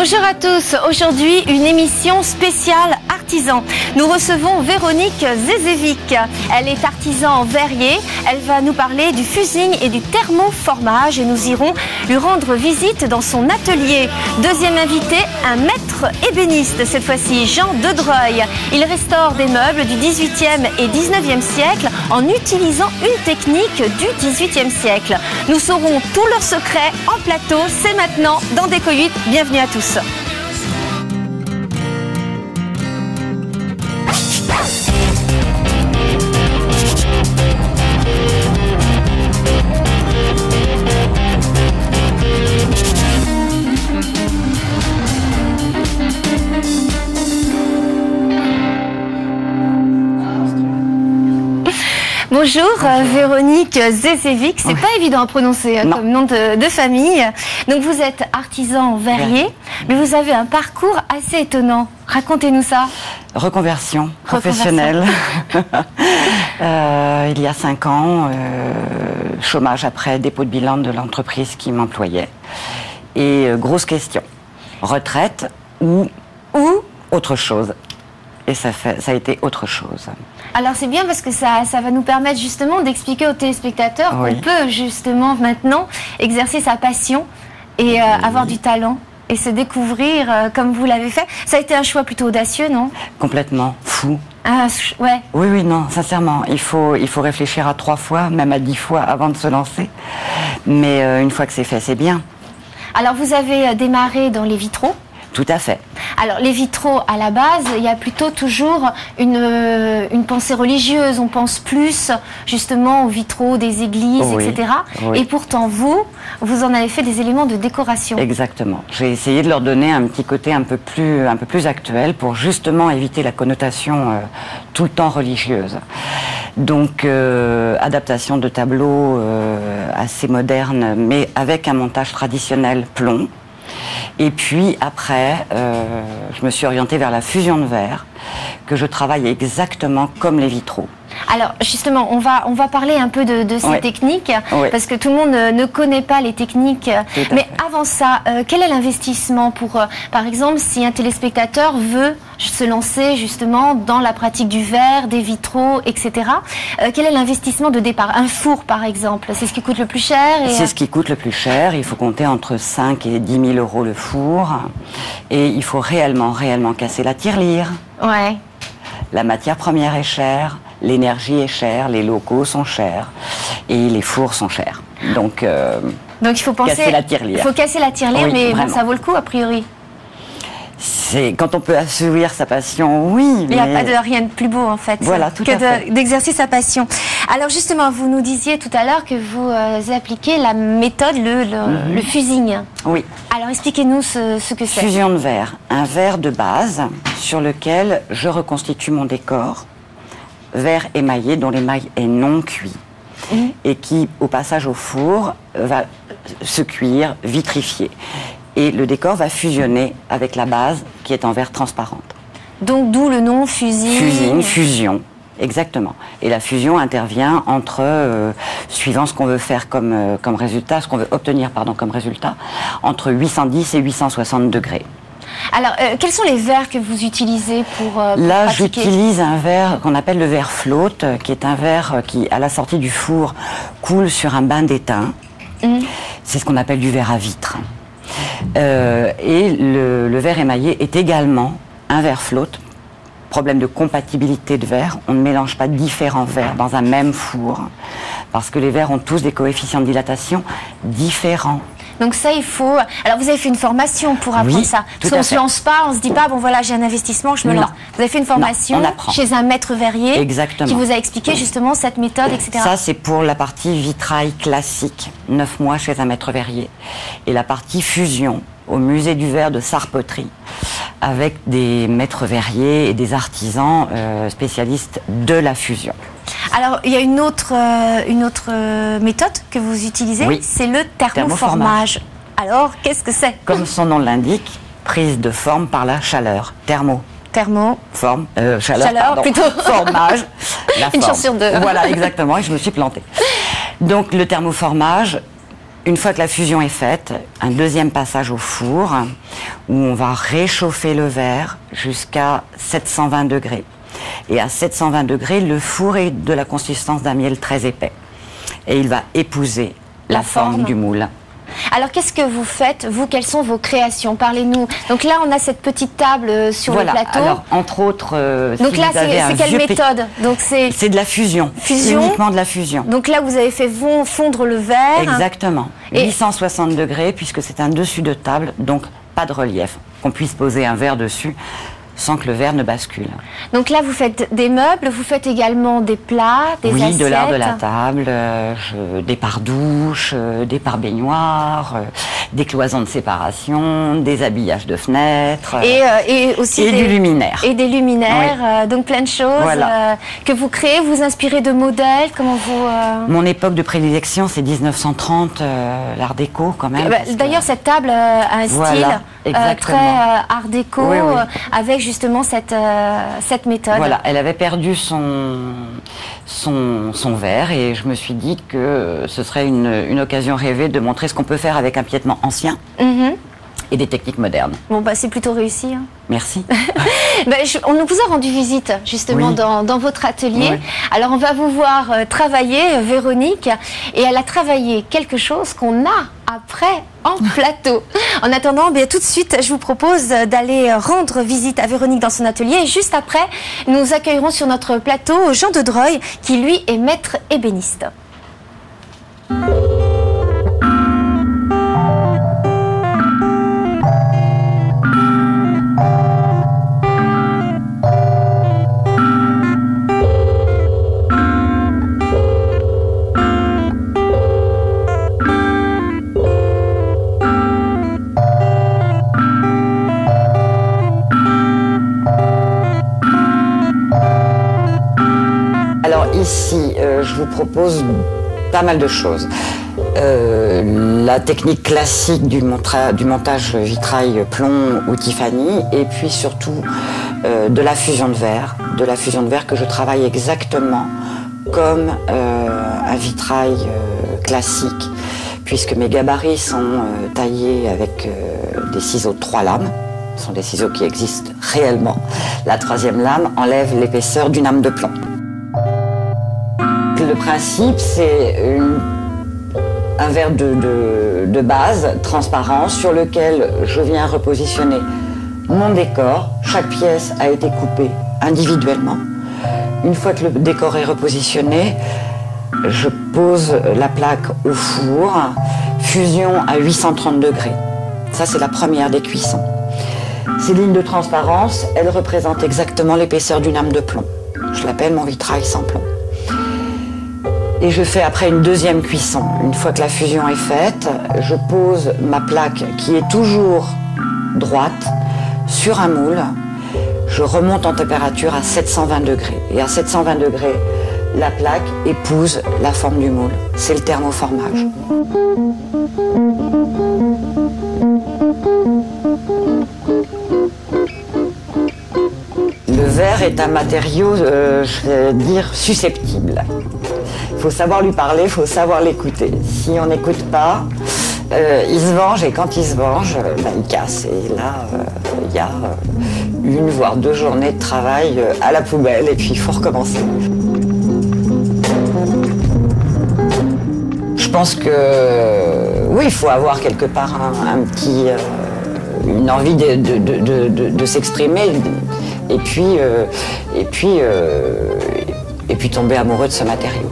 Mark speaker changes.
Speaker 1: Bonjour à tous, aujourd'hui une émission spéciale artisan. Nous recevons Véronique Zezevic. Elle est artisan verrier, elle va nous parler du fusing et du thermoformage et nous irons lui rendre visite dans son atelier. Deuxième invité, un maître ébéniste, cette fois-ci Jean Dedreuil. Il restaure des meubles du 18e et 19e siècle en utilisant une technique du 18e siècle. Nous saurons tous leurs secrets en plateau, c'est maintenant dans Déco 8. Bienvenue à tous. Bonjour Véronique Zezevic, c'est pas évident à prononcer comme nom de famille. Donc vous êtes artisan verrier, mais vous avez un parcours assez étonnant. Racontez-nous ça.
Speaker 2: Reconversion professionnelle. Il y a 5 ans, chômage après dépôt de bilan de l'entreprise qui m'employait. Et grosse question, retraite ou autre chose. Et ça a été autre chose.
Speaker 1: Alors c'est bien parce que ça va nous permettre justement d'expliquer aux téléspectateurs qu'on peut justement maintenant exercer sa passion et avoir du talent et se découvrir comme vous l'avez fait. Ça a été un choix plutôt audacieux, non? Complètement, fou. Ah, ouais.
Speaker 2: Oui, non, sincèrement, il faut réfléchir à 3 fois, même à 10 fois avant de se lancer. Mais une fois que c'est fait, c'est bien.
Speaker 1: Alors vous avez démarré dans les vitraux?
Speaker 2: Tout à fait.
Speaker 1: Alors les vitraux, à la base, il y a plutôt toujours une pensée religieuse. On pense plus justement aux vitraux des églises, etc. Oui. Et pourtant vous en avez fait des éléments de décoration. Exactement.
Speaker 2: J'ai essayé de leur donner un petit côté un peu plus actuel pour justement éviter la connotation tout le temps religieuse. Donc adaptation de tableaux assez modernes, mais avec un montage traditionnel plomb. Et puis après, je me suis orientée vers la fusion de verre, que je travaille exactement comme les vitraux. Alors justement, on va parler un peu de ces techniques, parce que tout le monde ne connaît pas les techniques. Mais avant ça, quel est l'investissement pour, par exemple, si un téléspectateur veut se lancer justement dans la pratique du verre, des vitraux, etc. Quel est l'investissement de départ? Un four, par exemple, c'est ce qui coûte le plus cher? C'est ce qui coûte le plus cher. Il faut compter entre 5 et 10 000 euros le four. Et il faut réellement casser la tirelire. Ouais. La matière première est chère, l'énergie est chère, les locaux sont chers et les fours sont chers. Donc il faut penser casser la tirelire. Il faut casser la tirelire, oui, mais bon, ça vaut le coup a priori. C'est quand on peut assouvir sa passion, oui.
Speaker 1: Il n'y a pas de rien de plus beau en fait,
Speaker 2: voilà,
Speaker 1: que d'exercer sa passion. Alors justement, vous nous disiez tout à l'heure que vous appliquez la méthode, le fusing. Oui. Alors expliquez-nous ce que c'est.
Speaker 2: Fusion de verre, un verre de base sur lequel je reconstitue mon décor, verre émaillé dont l'émail est non cuit. Et qui, au passage au four, va se cuire, vitrifier. Et le décor va fusionner avec la base qui est en verre transparente.
Speaker 1: Donc d'où le nom fusing.
Speaker 2: Fusion, exactement. Et la fusion intervient entre, suivant ce qu'on veut faire comme résultat, ce qu'on veut obtenir comme résultat, entre 810 et 860 degrés.
Speaker 1: Alors, quels sont les verres que vous utilisez pour
Speaker 2: Là,
Speaker 1: pratiquer?
Speaker 2: j'utilise un verre qu'on appelle le verre flotte, qui est un verre qui, à la sortie du four, coule sur un bain d'étain. C'est ce qu'on appelle du verre à vitre. Et le verre émaillé est également un verre flotte. Problème de compatibilité de verre, on ne mélange pas différents verres dans un même four, parce que les verres ont tous des coefficients de dilatation différents.
Speaker 1: Donc ça, il faut... Alors, vous avez fait une formation pour apprendre ça. Parce qu'on ne se lance pas, on ne se dit pas, bon voilà, j'ai un investissement, je me lance. Vous avez fait une formation chez un maître verrier qui vous a expliqué justement cette méthode, etc.
Speaker 2: Ça, c'est pour la partie vitrail classique, 9 mois chez un maître verrier. Et la partie fusion, au musée du verre de Sarpeterie, avec des maîtres verriers et des artisans spécialistes de la fusion.
Speaker 1: Alors, il y a une autre méthode que vous utilisez, c'est le thermoformage. Alors, qu'est-ce que c'est?
Speaker 2: Comme son nom l'indique, prise de forme par la chaleur.
Speaker 1: Forme,
Speaker 2: chaleur
Speaker 1: plutôt.
Speaker 2: Formage.
Speaker 1: Une chance sur deux.
Speaker 2: Voilà, exactement, et je me suis plantée. Donc, le thermoformage, Une fois que la fusion est faite, un deuxième passage au four où on va réchauffer le verre jusqu'à 720 degrés. Et à 720 degrés, le four est de la consistance d'un miel très épais. Et il va épouser la forme du moule.
Speaker 1: Alors, qu'est-ce que vous faites, vous? Quelles sont vos créations? Parlez-nous. Donc là, on a cette petite table sur le plateau.
Speaker 2: Alors, entre autres,
Speaker 1: donc là, c'est quelle méthode? Donc
Speaker 2: c'est de la fusion.
Speaker 1: Fusion.
Speaker 2: Uniquement de la fusion.
Speaker 1: Donc là, vous avez fait fondre le verre.
Speaker 2: Exactement. Et 860 degrés, puisque c'est un dessus de table, donc pas de relief. Qu'on puisse poser un verre dessus sans que le verre ne bascule.
Speaker 1: Donc là, vous faites des meubles, vous faites également des plats, des assiettes.
Speaker 2: Oui, de l'art de la table, des pare-douches, des pare-baignoires, des cloisons de séparation, des habillages de fenêtres.
Speaker 1: Et aussi
Speaker 2: du luminaire.
Speaker 1: Et des luminaires, donc plein de choses que vous créez, vous inspirez de modèles, comment vous...
Speaker 2: Mon époque de prédilection, c'est 1930, l'art déco quand même.
Speaker 1: D'ailleurs, cette table a un style très art déco, avec justement cette méthode.
Speaker 2: Voilà, elle avait perdu son verre et je me suis dit que ce serait une occasion rêvée de montrer ce qu'on peut faire avec un piétement ancien et des techniques modernes.
Speaker 1: Bon, bah, c'est plutôt réussi. Hein.
Speaker 2: Merci.
Speaker 1: On vous a rendu visite justement dans votre atelier. Oui. Alors on va vous voir travailler, Véronique, et elle a travaillé quelque chose qu'on a après en plateau. En attendant, tout de suite, je vous propose d'aller rendre visite à Véronique dans son atelier. Et juste après, nous accueillerons sur notre plateau Jean de Dreuil, qui lui est maître ébéniste.
Speaker 2: Ici, je vous propose pas mal de choses. La technique classique du montage vitrail plomb ou Tiffany, et puis surtout de la fusion de verre que je travaille exactement comme un vitrail classique, puisque mes gabarits sont taillés avec des ciseaux de 3 lames. Ce sont des ciseaux qui existent réellement. La 3e lame enlève l'épaisseur d'une lame de plomb. Le principe, c'est un verre de base transparent sur lequel je viens repositionner mon décor. Chaque pièce a été coupée individuellement. Une fois que le décor est repositionné, je pose la plaque au four, fusion à 830 degrés. Ça, c'est la première des cuissons. Ces lignes de transparence, elles représentent exactement l'épaisseur d'une lame de plomb. Je l'appelle mon vitrail sans plomb. Et je fais après une deuxième cuisson. Une fois que la fusion est faite, je pose ma plaque qui est toujours droite sur un moule. Je remonte en température à 720 degrés. Et à 720 degrés, la plaque épouse la forme du moule. C'est le thermoformage. Le verre est un matériau, je vais dire, susceptible. Il faut savoir lui parler, il faut savoir l'écouter. Si on n'écoute pas, il se venge, et quand il se venge, il casse. Et là, il y a 1 voire 2 journées de travail à la poubelle, et puis il faut recommencer. Je pense que, oui, il faut avoir quelque part une envie de s'exprimer, et puis tomber amoureux de ce matériau.